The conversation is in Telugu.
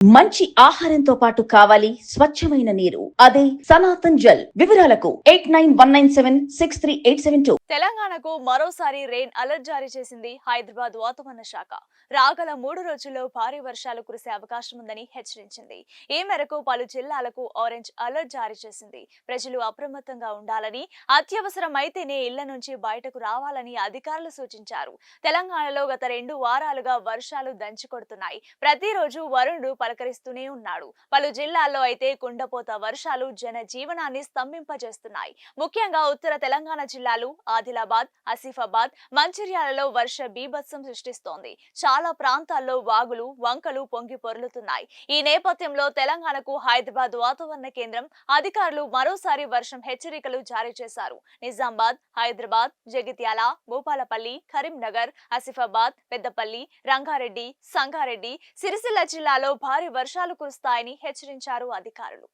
మంచి ఆహారంతో పాటు కావాలి స్వచ్ఛమైన నీరు. అదే సనాతన్ జల్. వివరాలకు 8919763872. తెలంగాణకు మరోసారి రెయిన్ అలర్ట్ జారీ చేసింది హైదరాబాద్ వాతావరణ శాఖ. రాగల 3 రోజుల్లో భారీ వర్షాలు కురిసే అవకాశం ఉందని హెచ్చరించింది. ఈ మేరకు పలు జిల్లాలకు ఆరెంజ్ అలర్ట్ జారీ చేసింది. ప్రజలు అప్రమత్తంగా ఉండాలని, అత్యవసరమైతేనే ఇళ్ల నుంచి బయటకు రావాలని అధికారులు సూచించారు. తెలంగాణలో గత 2 వారాలుగా వర్షాలు దంచుకొడుతున్నాయి. ప్రతిరోజు వరుణుడు పలకరిస్తూనే ఉన్నాడు. పలు జిల్లాల్లో అయితే కుండపోత వర్షాలు జన జీవనాన్ని స్తంభింపజేస్తున్నాయి. ముఖ్యంగా ఉత్తర తెలంగాణ జిల్లాలు ఆదిలాబాద్, ఆసిఫాబాద్, మంచిర్యాలలో వర్ష బీభత్సం సృష్టిస్తోంది. చాలా ప్రాంతాల్లో వాగులు, వంకలు పొంగి పొర్లుతున్నాయి. ఈ నేపథ్యంలో తెలంగాణకు హైదరాబాద్ వాతావరణ కేంద్రం అధికారులు మరోసారి వర్షం హెచ్చరికలు జారీ చేశారు. నిజామాబాద్, హైదరాబాద్, జగిత్యాల, భూపాలపల్లి, కరీంనగర్, ఆసిఫాబాద్, పెద్దపల్లి, రంగారెడ్డి, సంగారెడ్డి, సిరిసిల్ల జిల్లాలో భారీ వర్షాలు కురుస్తాయని హెచ్చరించారు అధికారులు.